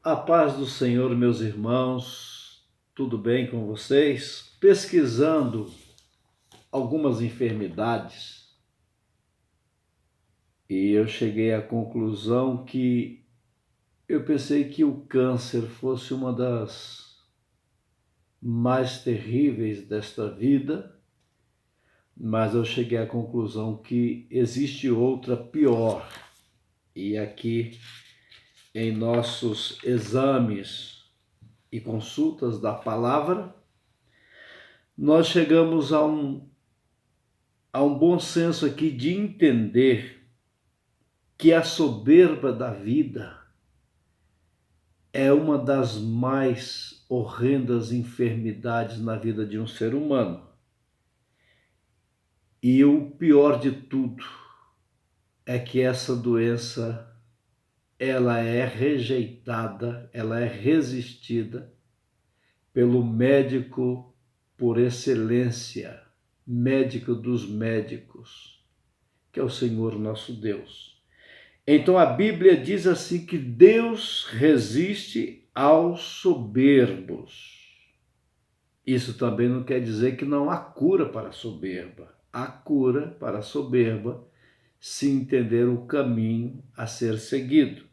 A paz do Senhor, meus irmãos, tudo bem com vocês? Pesquisando algumas enfermidades, e eu cheguei à conclusão que eu pensei que o câncer fosse uma das mais terríveis desta vida, mas eu cheguei à conclusão que existe outra pior. E aqui, em nossos exames e consultas da palavra, nós chegamos a um bom senso aqui de entender que a soberba da vida é uma das mais horrendas enfermidades na vida de um ser humano. E o pior de tudo é que essa doença, ela é rejeitada, ela é resistida pelo médico por excelência, médico dos médicos, que é o Senhor nosso Deus. Então a Bíblia diz assim que Deus resiste aos soberbos. Isso também não quer dizer que não há cura para a soberba. Há cura para a soberba se entender o caminho a ser seguido.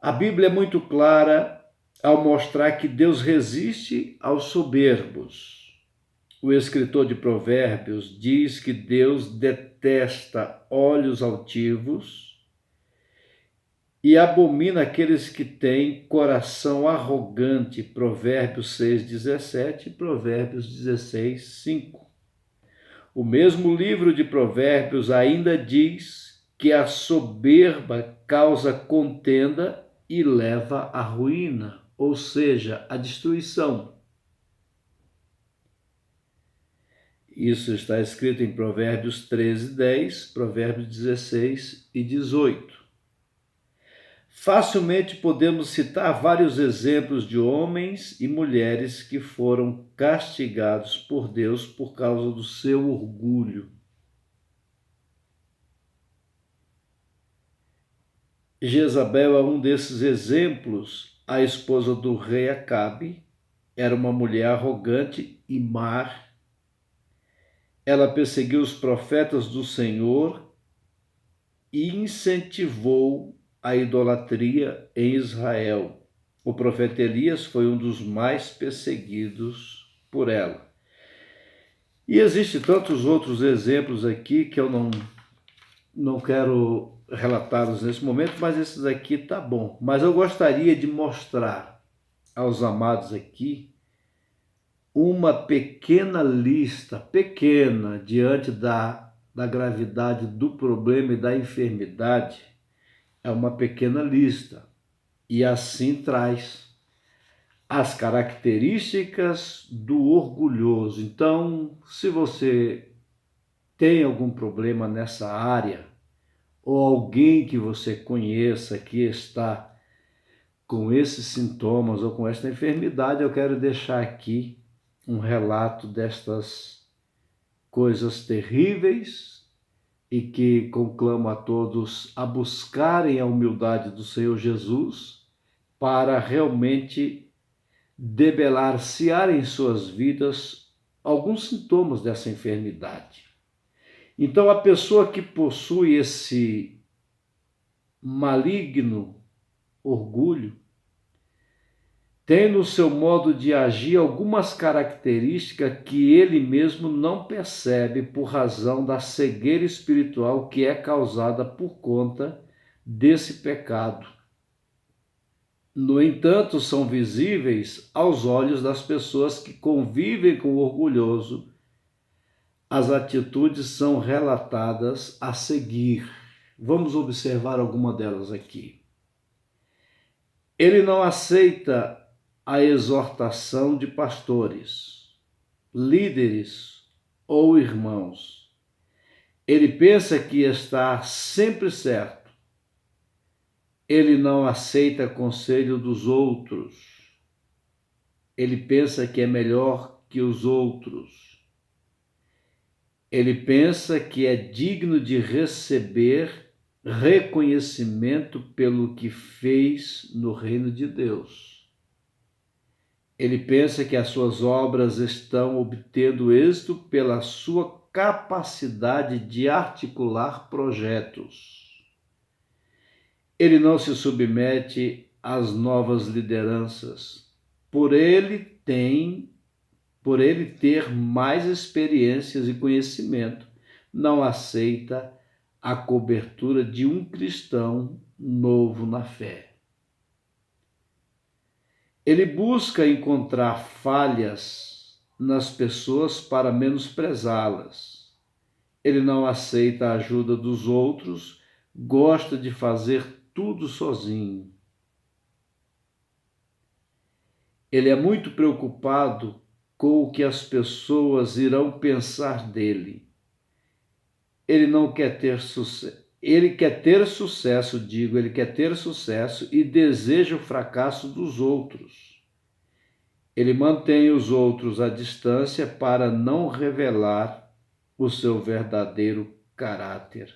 A Bíblia é muito clara ao mostrar que Deus resiste aos soberbos. O escritor de Provérbios diz que Deus detesta olhos altivos e abomina aqueles que têm coração arrogante. Provérbios 6:17 e Provérbios 16:5. O mesmo livro de Provérbios ainda diz que a soberba causa contenda e leva à ruína, ou seja, à destruição. Isso está escrito em Provérbios 13:10, Provérbios 16:18. Facilmente podemos citar vários exemplos de homens e mulheres que foram castigados por Deus por causa do seu orgulho. Jezabel é um desses exemplos. A esposa do rei Acabe era uma mulher arrogante e má. Ela perseguiu os profetas do Senhor e incentivou a idolatria em Israel. O profeta Elias foi um dos mais perseguidos por ela. E existem tantos outros exemplos aqui que eu não quero relatá-los nesse momento, mas esses aqui tá bom. Mas eu gostaria de mostrar aos amados aqui uma pequena lista, pequena, diante da gravidade do problema e da enfermidade, é uma pequena lista. E assim traz as características do orgulhoso. Então, se você tem algum problema nessa área, ou alguém que você conheça que está com esses sintomas ou com esta enfermidade, eu quero deixar aqui um relato destas coisas terríveis e que conclamo a todos a buscarem a humildade do Senhor Jesus para realmente debelar-se-ar em suas vidas alguns sintomas dessa enfermidade. Então, a pessoa que possui esse maligno orgulho tem no seu modo de agir algumas características que ele mesmo não percebe por razão da cegueira espiritual que é causada por conta desse pecado. No entanto, são visíveis aos olhos das pessoas que convivem com o orgulhoso. As atitudes são relatadas a seguir. Vamos observar alguma delas aqui. Ele não aceita a exortação de pastores, líderes ou irmãos. Ele pensa que está sempre certo. Ele não aceita conselho dos outros. Ele pensa que é melhor que os outros. Ele pensa que é digno de receber reconhecimento pelo que fez no reino de Deus. Ele pensa que as suas obras estão obtendo êxito pela sua capacidade de articular projetos. Ele não se submete às novas lideranças. Por ele ter mais experiências e conhecimento, não aceita a cobertura de um cristão novo na fé. Ele busca encontrar falhas nas pessoas para menosprezá-las. Ele não aceita a ajuda dos outros, gosta de fazer tudo sozinho. Ele é muito preocupado com o que as pessoas irão pensar dele. Ele não quer ter sucesso. Ele quer ter sucesso e deseja o fracasso dos outros. Ele mantém os outros à distância para não revelar o seu verdadeiro caráter.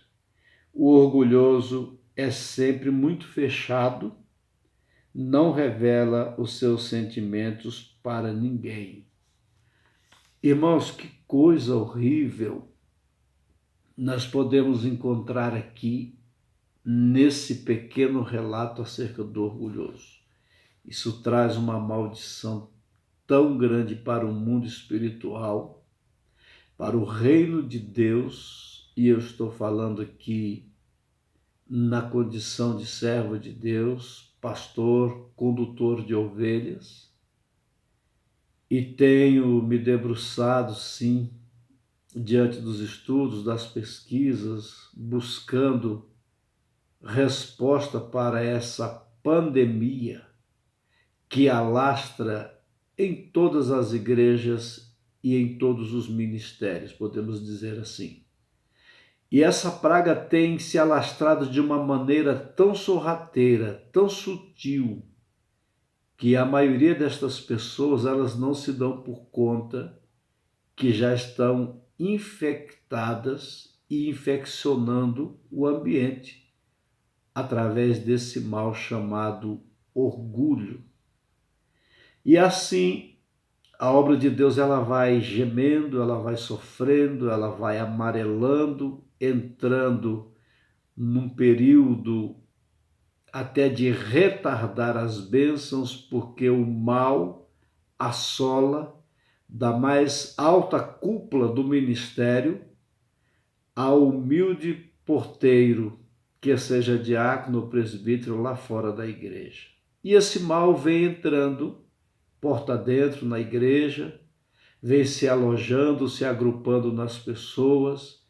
O orgulhoso é sempre muito fechado, não revela os seus sentimentos para ninguém. Irmãos, que coisa horrível nós podemos encontrar aqui nesse pequeno relato acerca do orgulhoso. Isso traz uma maldição tão grande para o mundo espiritual, para o reino de Deus, e eu estou falando aqui na condição de servo de Deus, pastor, condutor de ovelhas, e tenho me debruçado, sim, diante dos estudos, das pesquisas, buscando resposta para essa pandemia que alastra em todas as igrejas e em todos os ministérios, podemos dizer assim. E essa praga tem se alastrado de uma maneira tão sorrateira, tão sutil, que a maioria destas pessoas, elas não se dão por conta que já estão infectadas e infeccionando o ambiente através desse mal chamado orgulho. E assim, a obra de Deus, ela vai gemendo, ela vai sofrendo, ela vai amarelando, entrando num período até de retardar as bênçãos, porque o mal assola da mais alta cúpula do ministério ao humilde porteiro, que seja diácono ou presbítero lá fora da igreja. E esse mal vem entrando porta dentro na igreja, vem se alojando, se agrupando nas pessoas,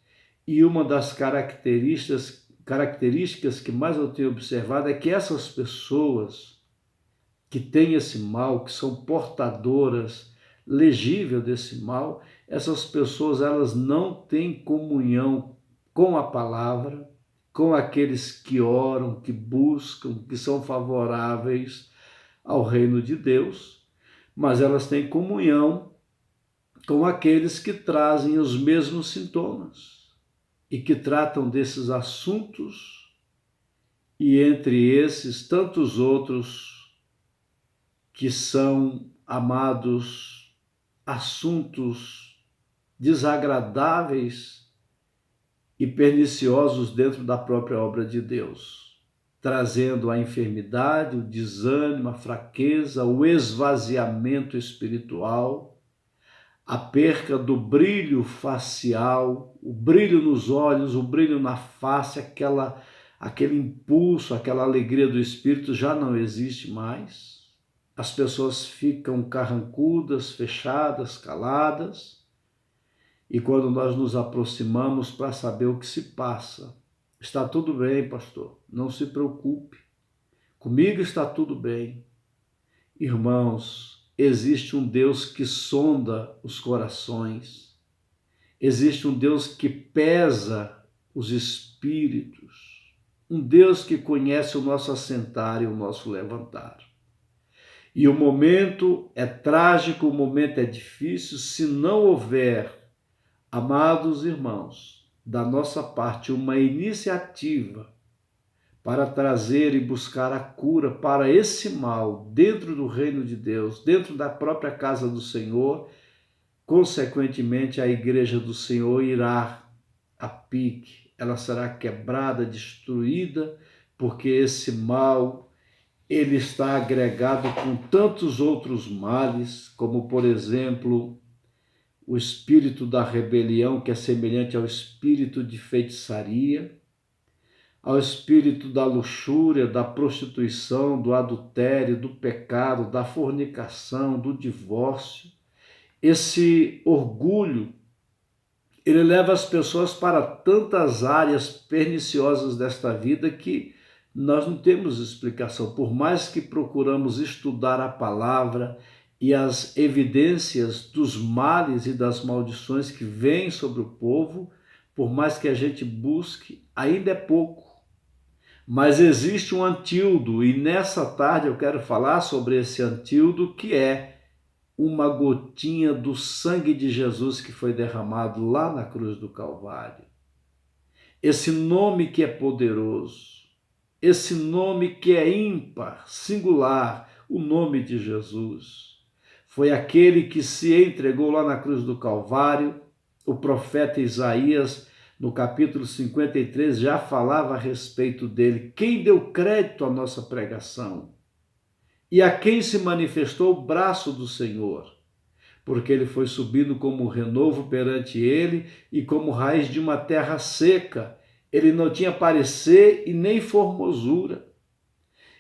e uma das características que mais eu tenho observado é que essas pessoas que têm esse mal, que são portadoras legível desse mal, essas pessoas, elas não têm comunhão com a palavra, com aqueles que oram, que buscam, que são favoráveis ao reino de Deus, mas elas têm comunhão com aqueles que trazem os mesmos sintomas e que tratam desses assuntos, e entre esses tantos outros que são, amados, assuntos desagradáveis e perniciosos dentro da própria obra de Deus, trazendo a enfermidade, o desânimo, a fraqueza, o esvaziamento espiritual, a perca do brilho facial, o brilho nos olhos, o brilho na face, aquele impulso, aquela alegria do espírito já não existe mais. As pessoas ficam carrancudas, fechadas, caladas, e quando nós nos aproximamos para saber o que se passa, está tudo bem, pastor, não se preocupe, comigo está tudo bem. Irmãos, existe um Deus que sonda os corações, existe um Deus que pesa os espíritos, um Deus que conhece o nosso assentar e o nosso levantar. E o momento é trágico, o momento é difícil, se não houver, amados irmãos, da nossa parte uma iniciativa para trazer e buscar a cura para esse mal dentro do reino de Deus, dentro da própria casa do Senhor. Consequentemente, a igreja do Senhor irá a pique, ela será quebrada, destruída, porque esse mal ele está agregado com tantos outros males, como por exemplo, o espírito da rebelião, que é semelhante ao espírito de feitiçaria, ao espírito da luxúria, da prostituição, do adultério, do pecado, da fornicação, do divórcio. Esse orgulho, ele leva as pessoas para tantas áreas perniciosas desta vida que nós não temos explicação. Por mais que procuramos estudar a palavra e as evidências dos males e das maldições que vêm sobre o povo, por mais que a gente busque, ainda é pouco. Mas existe um antídoto, e nessa tarde eu quero falar sobre esse antídoto, que é uma gotinha do sangue de Jesus que foi derramado lá na cruz do Calvário. Esse nome que é poderoso, esse nome que é ímpar, singular, o nome de Jesus. Foi aquele que se entregou lá na cruz do Calvário. O profeta Isaías, no capítulo 53, já falava a respeito dele. Quem deu crédito à nossa pregação? E a quem se manifestou o braço do Senhor? Porque ele foi subindo como renovo perante ele e como raiz de uma terra seca. Ele não tinha parecer e nem formosura.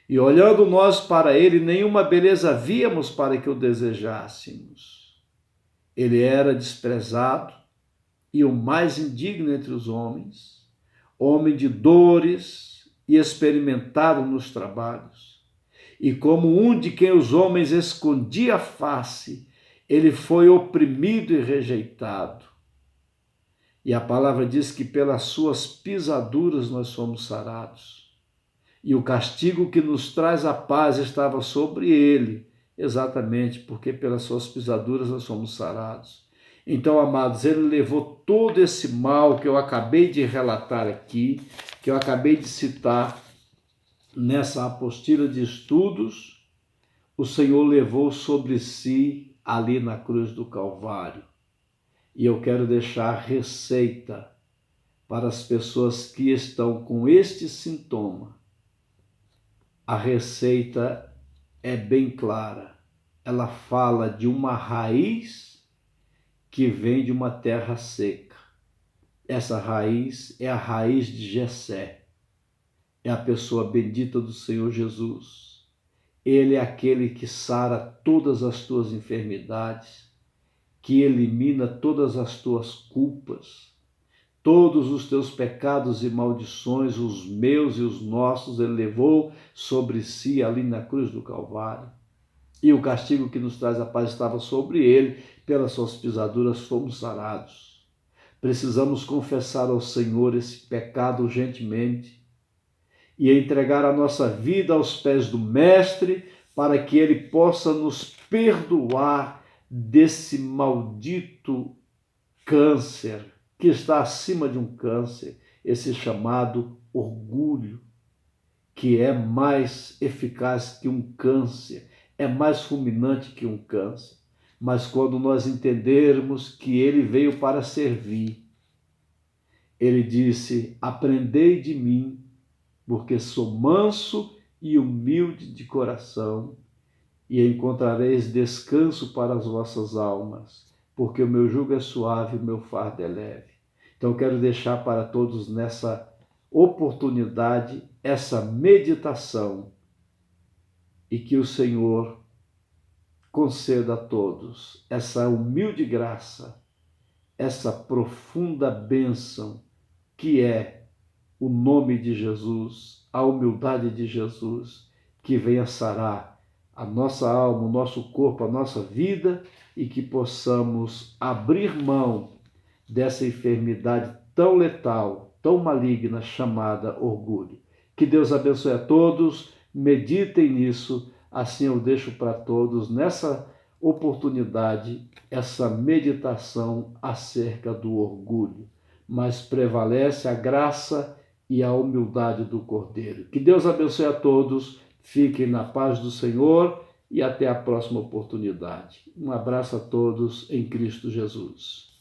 E olhando nós para ele, nenhuma beleza víamos para que o desejássemos. Ele era desprezado e o mais indigno entre os homens, homem de dores e experimentado nos trabalhos. E como um de quem os homens escondia a face, ele foi oprimido e rejeitado. E a palavra diz que pelas suas pisaduras nós somos sarados. E o castigo que nos traz a paz estava sobre ele, exatamente porque pelas suas pisaduras nós somos sarados. Então, amados, ele levou todo esse mal que eu acabei de relatar aqui, que eu acabei de citar nessa apostila de estudos, o Senhor levou sobre si ali na cruz do Calvário. E eu quero deixar receita para as pessoas que estão com este sintoma. A receita é bem clara. Ela fala de uma raiz que vem de uma terra seca. Essa raiz é a raiz de Jessé. É a pessoa bendita do Senhor Jesus. Ele é aquele que sara todas as tuas enfermidades, que elimina todas as tuas culpas, todos os teus pecados e maldições, os meus e os nossos, ele levou sobre si ali na cruz do Calvário. E o castigo que nos traz a paz estava sobre ele, pelas suas pisaduras fomos sarados. Precisamos confessar ao Senhor esse pecado urgentemente e entregar a nossa vida aos pés do Mestre, para que ele possa nos perdoar desse maldito câncer que está acima de um câncer, esse chamado orgulho, que é mais eficaz que um câncer, é mais fulminante que um câncer. Mas quando nós entendermos que ele veio para servir, ele disse: aprendei de mim, porque sou manso e humilde de coração, e encontrareis descanso para as vossas almas, porque o meu jugo é suave e o meu fardo é leve. Então eu quero deixar para todos nessa oportunidade essa meditação, e que o Senhor conceda a todos essa humilde graça, essa profunda bênção que é o nome de Jesus, a humildade de Jesus, que venha sarar a nossa alma, o nosso corpo, a nossa vida, e que possamos abrir mão dessa enfermidade tão letal, tão maligna, chamada orgulho. Que Deus abençoe a todos, meditem nisso, assim eu deixo para todos nessa oportunidade essa meditação acerca do orgulho. Mas prevalece a graça e a humildade do Cordeiro. Que Deus abençoe a todos, fiquem na paz do Senhor e até a próxima oportunidade. Um abraço a todos em Cristo Jesus.